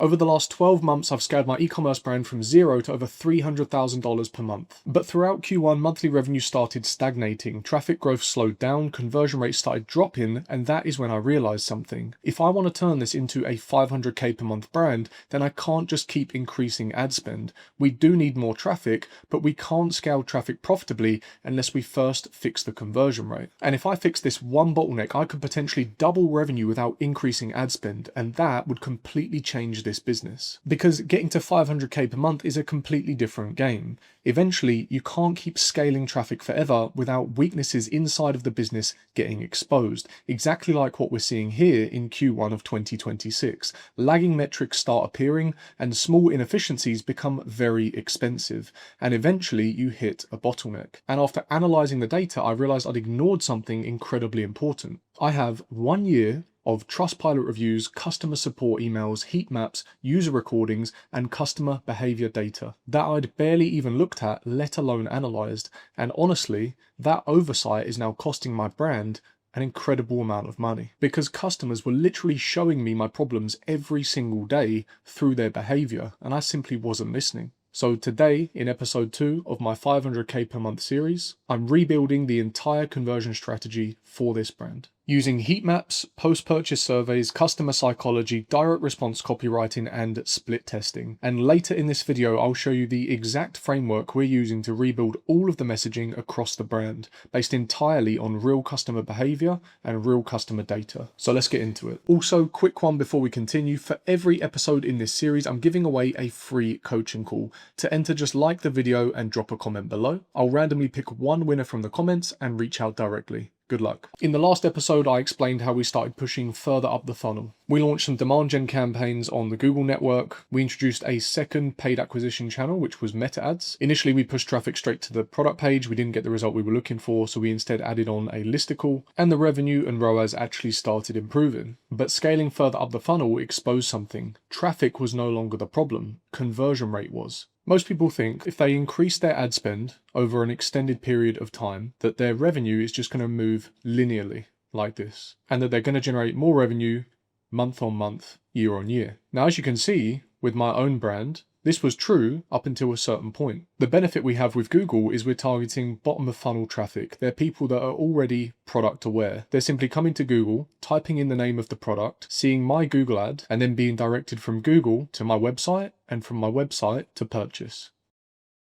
Over the last 12 months, I've scaled my e-commerce brand from zero to over $300,000 per month. But throughout Q1, monthly revenue started stagnating, traffic growth slowed down, conversion rates started dropping, and that is when I realized something. If I want to turn this into a 500k per month brand, then I can't just keep increasing ad spend. We do need more traffic, but we can't scale traffic profitably unless we first fix the conversion rate. And if I fix this one bottleneck, I could potentially double revenue without increasing ad spend, and that would completely change this business. Because getting to 500k per month is a completely different game. Eventually, you can't keep scaling traffic forever without weaknesses inside of the business getting exposed. Exactly like what we're seeing here in Q1 of 2026. Lagging metrics start appearing and small inefficiencies become very expensive. And eventually you hit a bottleneck. And after analyzing the data, I realized I'd ignored something incredibly important. I have 1 year of Trustpilot reviews, customer support emails, heat maps, user recordings, and customer behavior data that I'd barely even looked at, let alone analyzed. And honestly, that oversight is now costing my brand an incredible amount of money because customers were literally showing me my problems every single day through their behavior, and I simply wasn't listening. So today, in episode 2 of my 500k per month series, I'm rebuilding the entire conversion strategy for this brand. Using heat maps, post-purchase surveys, customer psychology, direct response copywriting, and split testing. And later in this video, I'll show you the exact framework we're using to rebuild all of the messaging across the brand, based entirely on real customer behavior and real customer data. So let's get into it. Also, quick one before we continue, for every episode in this series, I'm giving away a free coaching call. To enter, just like the video and drop a comment below. I'll randomly pick one winner from the comments and reach out directly. Good luck. In the last episode, I explained how we started pushing further up the funnel. We launched some demand gen campaigns on the Google network. We introduced a second paid acquisition channel, which was meta ads. Initially, we pushed traffic straight to the product page. We didn't get the result we were looking for, so we instead added on a listicle, and the revenue and ROAS actually started improving. But scaling further up the funnel exposed something. Traffic was no longer the problem. Conversion rate was. Most people think if they increase their ad spend over an extended period of time, that their revenue is just going to move linearly like this, and that they're going to generate more revenue month on month, year on year. Now, as you can see with my own brand, this was true up until a certain point. The benefit we have with Google is we're targeting bottom of funnel traffic. They're people that are already product aware. They're simply coming to Google, typing in the name of the product, seeing my Google ad, and then being directed from Google to my website and from my website to purchase.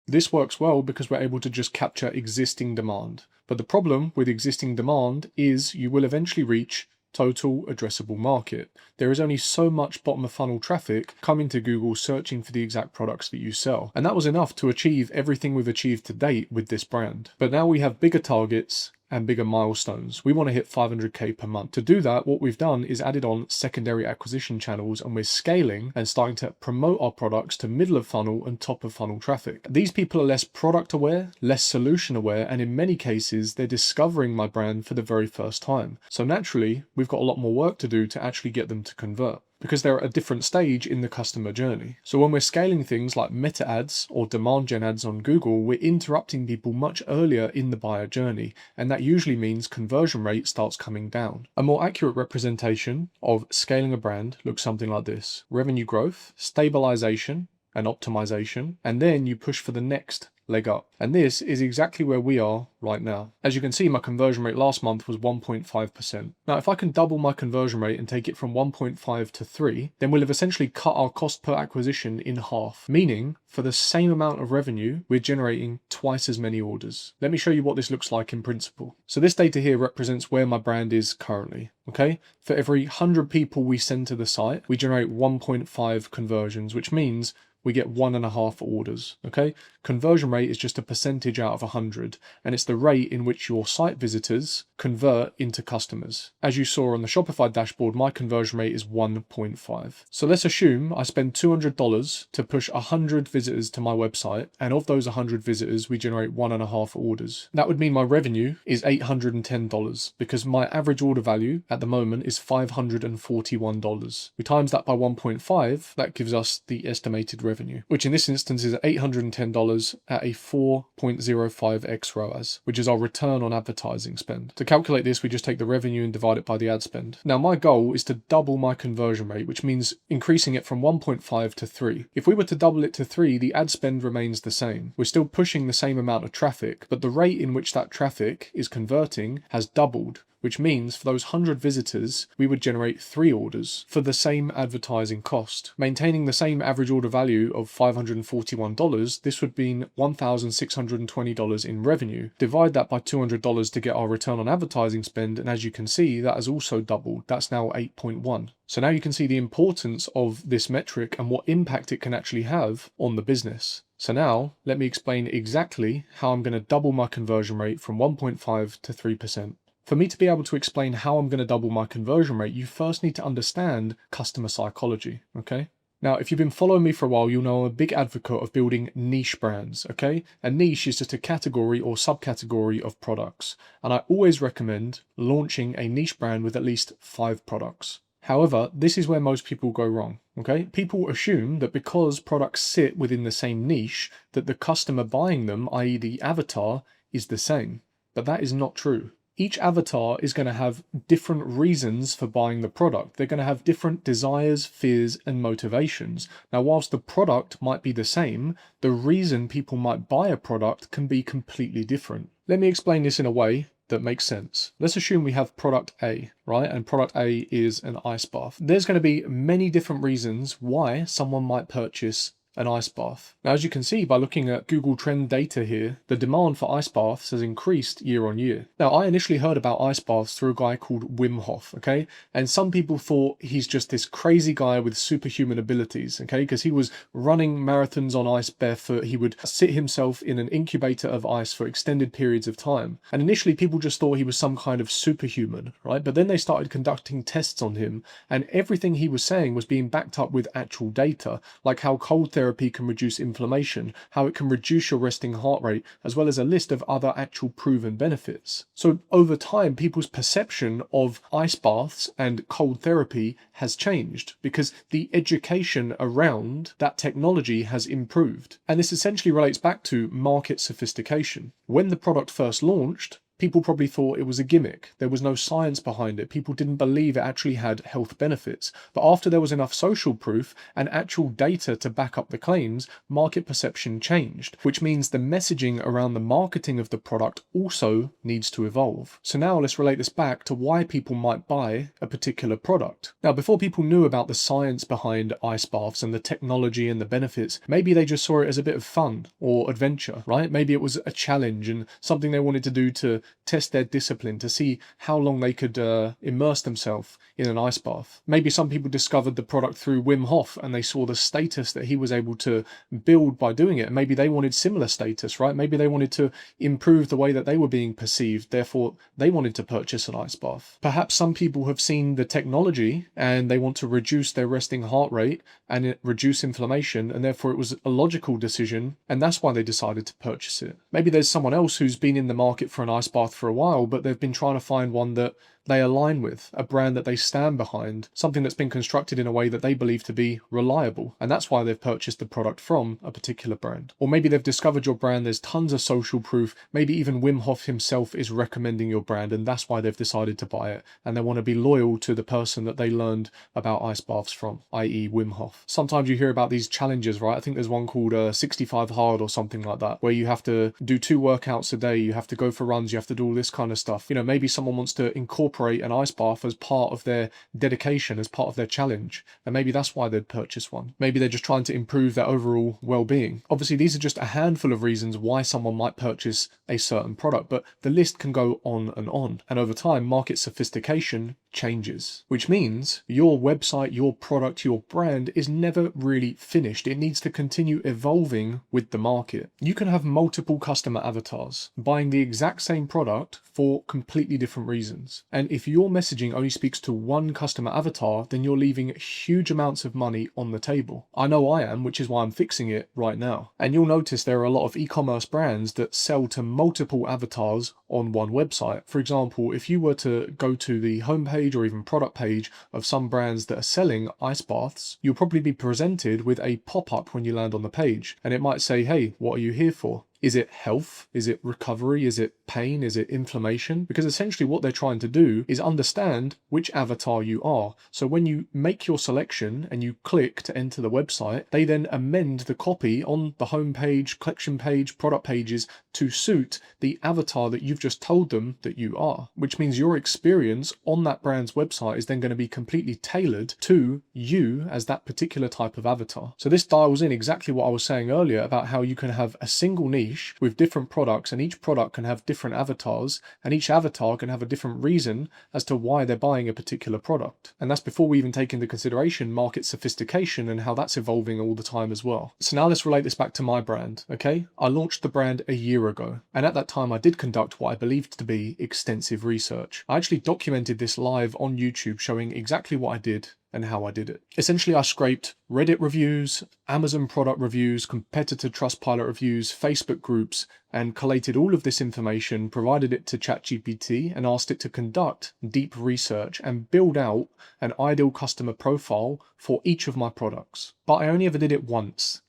This works well because we're able to just capture existing demand. But the problem with existing demand is you will eventually reach total addressable market. There is only so much bottom of funnel traffic coming to Google searching for the exact products that you sell. And that was enough to achieve everything we've achieved to date with this brand. But now we have bigger targets and bigger milestones. We want to hit 500k per month. To do that, what we've done is added on secondary acquisition channels, and we're scaling and starting to promote our products to middle of funnel and top of funnel traffic. These people are less product aware, less solution aware, and in many cases, they're discovering my brand for the very first time. So naturally, we've got a lot more work to do to actually get them to convert, because they're at a different stage in the customer journey. So when we're scaling things like meta ads or demand gen ads on Google, we're interrupting people much earlier in the buyer journey, and that usually means conversion rate starts coming down. A more accurate representation of scaling a brand looks something like this: revenue growth, stabilization, and optimization, and then you push for the next leg up. And this is exactly where we are right now. As you can see, my conversion rate last month was 1.5%. Now, if I can double my conversion rate and take it from 1.5 to 3, then we'll have essentially cut our cost per acquisition in half, meaning for the same amount of revenue, we're generating twice as many orders. Let me show you what this looks like in principle. So this data here represents where my brand is currently. Okay, for every 100 people we send to the site, we generate 1.5 conversions, which means we get 1.5 orders. Okay, conversion rate is just a percentage out of 100, and it's the rate in which your site visitors convert into customers. As you saw on the Shopify dashboard, my conversion rate is 1.5. So let's assume I spend $200 to push 100 visitors to my website, and of those 100 visitors, we generate 1.5 orders. That would mean my revenue is $810 because my average order value at the moment is $541. We times that by 1.5, that gives us the estimated revenue, which in this instance is $810 at a 4.05x ROAS, which is our return on advertising spend. To calculate this, we just take the revenue and divide it by the ad spend. Now, my goal is to double my conversion rate, which means increasing it from 1.5 to 3. If we were to double it to 3, the ad spend remains the same. We're still pushing the same amount of traffic, but the rate in which that traffic is converting has doubled, which means for those 100 visitors, we would generate 3 orders for the same advertising cost. Maintaining the same average order value of $541, this would mean $1,620 in revenue. Divide that by $200 to get our return on advertising spend, and as you can see, that has also doubled. That's now 8.1. So now you can see the importance of this metric and what impact it can actually have on the business. So now, let me explain exactly how I'm going to double my conversion rate from 1.5 to 3%. For me to be able to explain how I'm going to double my conversion rate, you first need to understand customer psychology, okay? Now, if you've been following me for a while, you'll know I'm a big advocate of building niche brands, okay? A niche is just a category or subcategory of products. And I always recommend launching a niche brand with at least 5 products. However, this is where most people go wrong, okay? People assume that because products sit within the same niche, that the customer buying them, i.e. the avatar, is the same. But that is not true. Each avatar is going to have different reasons for buying the product. They're going to have different desires, fears, and motivations. Now, whilst the product might be the same, the reason people might buy a product can be completely different. Let me explain this in a way that makes sense. Let's assume we have product A, right? And product A is an ice bath. There's going to be many different reasons why someone might purchase an ice bath. Now, as you can see by looking at Google Trend data here, the demand for ice baths has increased year on year. Now, I initially heard about ice baths through a guy called Wim Hof, okay? And some people thought he's just this crazy guy with superhuman abilities, okay? Because he was running marathons on ice barefoot. He would sit himself in an incubator of ice for extended periods of time. And initially, people just thought he was some kind of superhuman, right? But then they started conducting tests on him, and everything he was saying was being backed up with actual data, like how cold therapy can reduce inflammation, how it can reduce your resting heart rate, as well as a list of other actual proven benefits. So over time, people's perception of ice baths and cold therapy has changed because the education around that technology has improved. And this essentially relates back to market sophistication. When the product first launched, people probably thought it was a gimmick. There was no science behind it. People didn't believe it actually had health benefits. But after there was enough social proof and actual data to back up the claims, market perception changed, which means the messaging around the marketing of the product also needs to evolve. So now let's relate this back to why people might buy a particular product. Now, before people knew about the science behind ice baths and the technology and the benefits, maybe they just saw it as a bit of fun or adventure, right? Maybe it was a challenge and something they wanted to do to test their discipline, to see how long they could immerse themselves in an ice bath. Maybe some people discovered the product through Wim Hof and they saw the status that he was able to build by doing it. Maybe they wanted similar status, right? Maybe they wanted to improve the way that they were being perceived. Therefore, they wanted to purchase an ice bath. Perhaps some people have seen the technology and they want to reduce their resting heart rate and reduce inflammation, and therefore it was a logical decision, and that's why they decided to purchase it. Maybe there's someone else who's been in the market for an ice bath for a while, but they've been trying to find one that they align with, a brand that they stand behind, something that's been constructed in a way that they believe to be reliable. And that's why they've purchased the product from a particular brand. Or maybe they've discovered your brand, there's tons of social proof, maybe even Wim Hof himself is recommending your brand, and that's why they've decided to buy it. And they want to be loyal to the person that they learned about ice baths from, i.e. Wim Hof. Sometimes you hear about these challenges, right? I think there's one called 65 Hard or something like that, where you have to do 2 workouts a day, you have to go for runs, you have to do all this kind of stuff. You know, maybe someone wants to incorporate an ice bath as part of their dedication, as part of their challenge, and maybe that's why they'd purchase one. Maybe they're just trying to improve their overall well-being. Obviously, these are just a handful of reasons why someone might purchase a certain product, but the list can go on. And over time, market sophistication changes, which means your website, your product, your brand is never really finished. It needs to continue evolving with the market. You can have multiple customer avatars buying the exact same product for completely different reasons. And if your messaging only speaks to one customer avatar, then you're leaving huge amounts of money on the table. I know I am, which is why I'm fixing it right now. And you'll notice there are a lot of e-commerce brands that sell to multiple avatars on one website. For example, if you were to go to the homepage or even product page of some brands that are selling ice baths, you'll probably be presented with a pop-up when you land on the page. And it might say, hey, what are you here for? Is it health? Is it recovery? Is it pain? Is it inflammation? Because essentially what they're trying to do is understand which avatar you are. So when you make your selection and you click to enter the website, they then amend the copy on the home page, collection page, product pages to suit the avatar that you've just told them that you are, which means your experience on that brand's website is then going to be completely tailored to you as that particular type of avatar. So this dials in exactly what I was saying earlier about how you can have a single niche with different products, and each product can have different avatars, and each avatar can have a different reason as to why they're buying a particular product. And that's before we even take into consideration market sophistication and how that's evolving all the time as well. So now let's relate this back to my brand, okay? I launched the brand a year ago, and at that time I did conduct what I believed to be extensive research. I actually documented this live on YouTube, showing exactly what I did and how I did it. Essentially, I scraped Reddit reviews, Amazon product reviews, competitor Trustpilot reviews, Facebook groups, and collated all of this information, provided it to ChatGPT, and asked it to conduct deep research and build out an ideal customer profile for each of my products. But I only ever did it once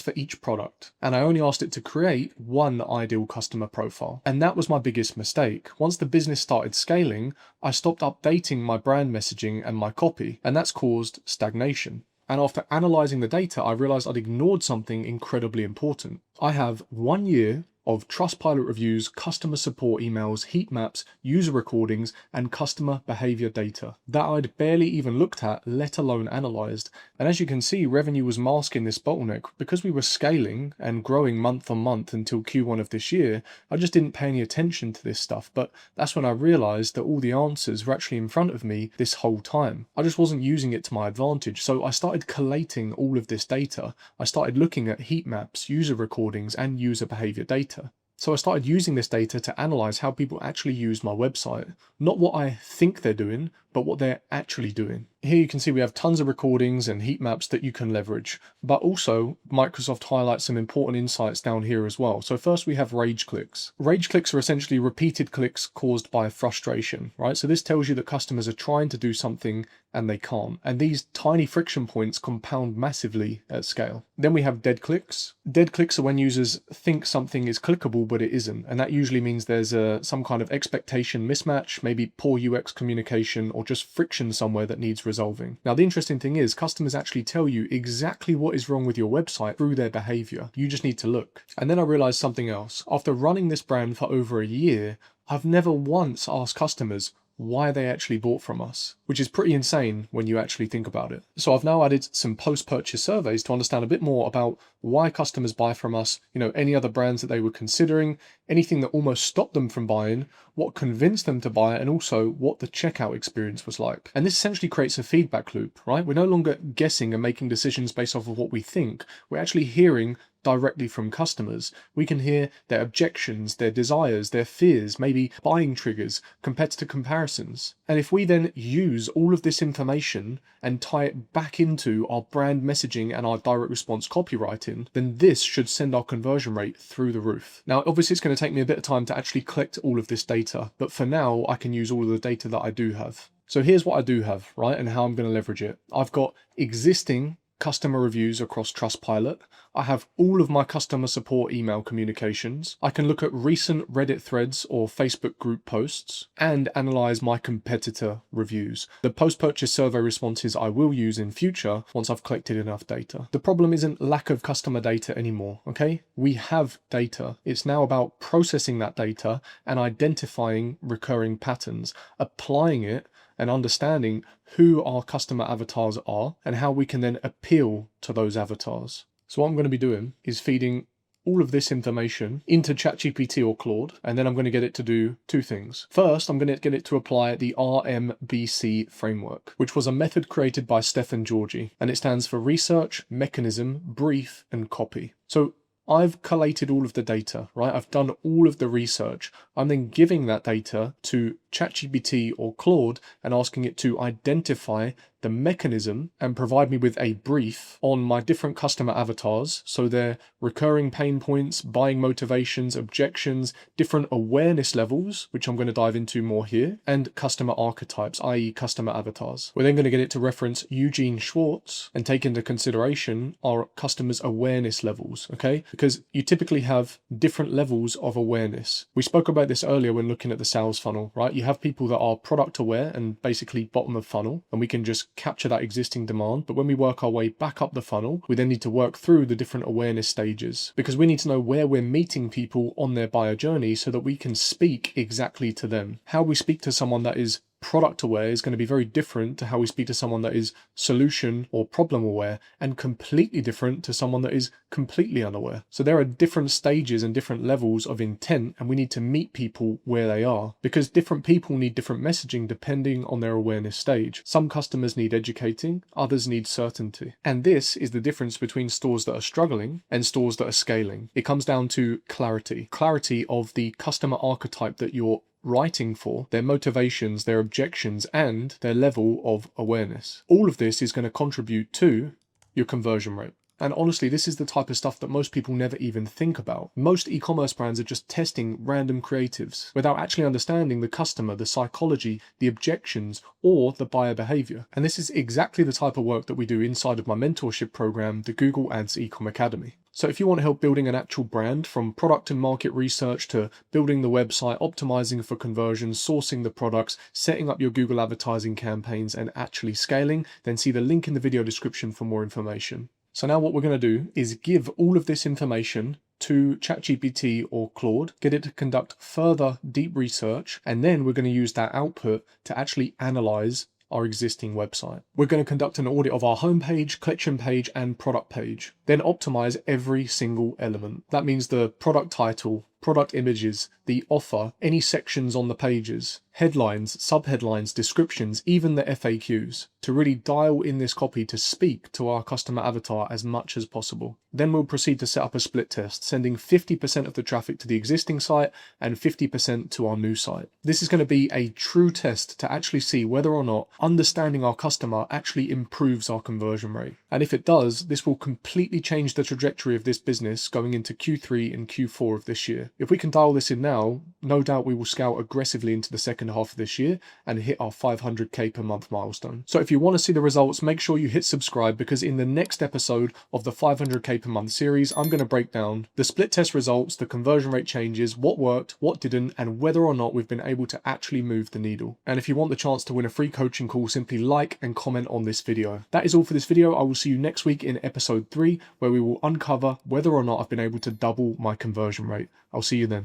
for each product, and I only asked it to create one ideal customer profile. And that was my biggest mistake. Once the business started scaling, I stopped updating my brand messaging and my copy, and that's caused stagnation. And after analyzing the data, I realized I'd ignored something incredibly important. I have 1 year of Trustpilot reviews, customer support emails, heat maps, user recordings, and customer behavior data that I'd barely even looked at, let alone analyzed. And as you can see, revenue was masking this bottleneck. Because we were scaling and growing month on month until Q1 of this year, I just didn't pay any attention to this stuff. But that's when I realized that all the answers were actually in front of me this whole time. I just wasn't using it to my advantage. So I started collating all of this data. I started looking at heat maps, user recordings, and user behavior data. So I started using this data to analyze how people actually use my website. Not what I think they're doing, but what they're actually doing. Here you can see we have tons of recordings and heat maps that you can leverage, but also Microsoft highlights some important insights down here as well. So first we have rage clicks. Rage clicks are essentially repeated clicks caused by frustration, right? So this tells you that customers are trying to do something and they can't. And these tiny friction points compound massively at scale. Then we have dead clicks. Dead clicks are when users think something is clickable, but it isn't. And that usually means there's some kind of expectation mismatch, maybe poor UX communication, or just friction somewhere that needs resolving. Now, the interesting thing is customers actually tell you exactly what is wrong with your website through their behavior. You just need to look. And then I realized something else. After running this brand for over a year, I've never once asked customers why they actually bought from us, which is pretty insane when you actually think about it. So I've now added some post-purchase surveys to understand a bit more about why customers buy from us, any other brands that they were considering, anything that almost stopped them from buying, what convinced them to buy, and also what the checkout experience was like. And this essentially creates a feedback loop, right? We're no longer guessing and making decisions based off of what we think. We're actually hearing directly from customers. We can hear their objections, their desires, their fears, maybe buying triggers, competitor comparisons. And if we then use all of this information and tie it back into our brand messaging and our direct response copywriting, then this should send our conversion rate through the roof. Now, obviously it's going to take me a bit of time to actually collect all of this data, but for now I can use all of the data that I do have. So here's what I do have, right? And how I'm going to leverage it. I've got existing customer reviews across Trustpilot. I have all of my customer support email communications. I can look at recent Reddit threads or Facebook group posts and analyze my competitor reviews. The post-purchase survey responses I will use in future once I've collected enough data. The problem isn't lack of customer data anymore, okay? We have data. It's now about processing that data and identifying recurring patterns, applying it and understanding who our customer avatars are and how we can then appeal to those avatars. So what I'm going to be doing is feeding all of this information into ChatGPT or Claude, and then I'm going to get it to do two things. First, I'm going to get it to apply the RMBC framework, which was a method created by Stephen Georgi, and it stands for Research, Mechanism, Brief, and Copy. So I've collated all of the data, right? I've done all of the research. I'm then giving that data to ChatGPT or Claude and asking it to identify the mechanism and provide me with a brief on my different customer avatars, so their recurring pain points, buying motivations, objections, different awareness levels, which I'm going to dive into more here, and customer archetypes, i.e. customer avatars. We're then going to get it to reference Eugene Schwartz and take into consideration our customers' awareness levels, okay? Because you typically have different levels of awareness. We spoke about this earlier when looking at the sales funnel, right? You have people that are product aware and basically bottom of funnel, and we can just capture that existing demand. But when we work our way back up the funnel, we then need to work through the different awareness stages, because we need to know where we're meeting people on their buyer journey so that we can speak exactly to them. How we speak to someone that is product aware is going to be very different to how we speak to someone that is solution or problem aware, and completely different to someone that is completely unaware. So there are different stages and different levels of intent, and we need to meet people where they are, because different people need different messaging depending on their awareness stage. Some customers need educating, others need certainty. And this is the difference between stores that are struggling and stores that are scaling. It comes down to clarity of the customer archetype that you're writing for, their motivations, their objections, and their level of awareness. All of this is going to contribute to your conversion rate. And honestly, this is the type of stuff that most people never even think about. Most e-commerce brands are just testing random creatives without actually understanding the customer, the psychology, the objections, or the buyer behavior. And this is exactly the type of work that we do inside of my mentorship program, the Google Ads Ecom Academy. So if you want help building an actual brand, from product and market research to building the website, optimizing for conversions, sourcing the products, setting up your Google advertising campaigns, and actually scaling, then see the link in the video description for more information. So now what we're going to do is give all of this information to ChatGPT or Claude, get it to conduct further deep research, and then we're going to use that output to actually analyze our existing website. We're going to conduct an audit of our homepage, collection page, and product page, then optimize every single element. That means the product title, product images, the offer, any sections on the pages, headlines, subheadlines, descriptions, even the FAQs, to really dial in this copy to speak to our customer avatar as much as possible. Then we'll proceed to set up a split test, sending 50% of the traffic to the existing site and 50% to our new site. This is going to be a true test to actually see whether or not understanding our customer actually improves our conversion rate. And if it does, this will completely change the trajectory of this business going into Q3 and Q4 of this year. If we can dial this in now, no doubt we will scale aggressively into the second half of this year and hit our 500k per month milestone. So if you want to see the results, make sure you hit subscribe, because in the next episode of the 500k per month series, I'm going to break down the split test results, the conversion rate changes, what worked, what didn't, and whether or not we've been able to actually move the needle. And if you want the chance to win a free coaching call, simply like and comment on this video. That is all for this video. I will see you next week in episode 3, where we will uncover whether or not I've been able to double my conversion rate. I'll see you then.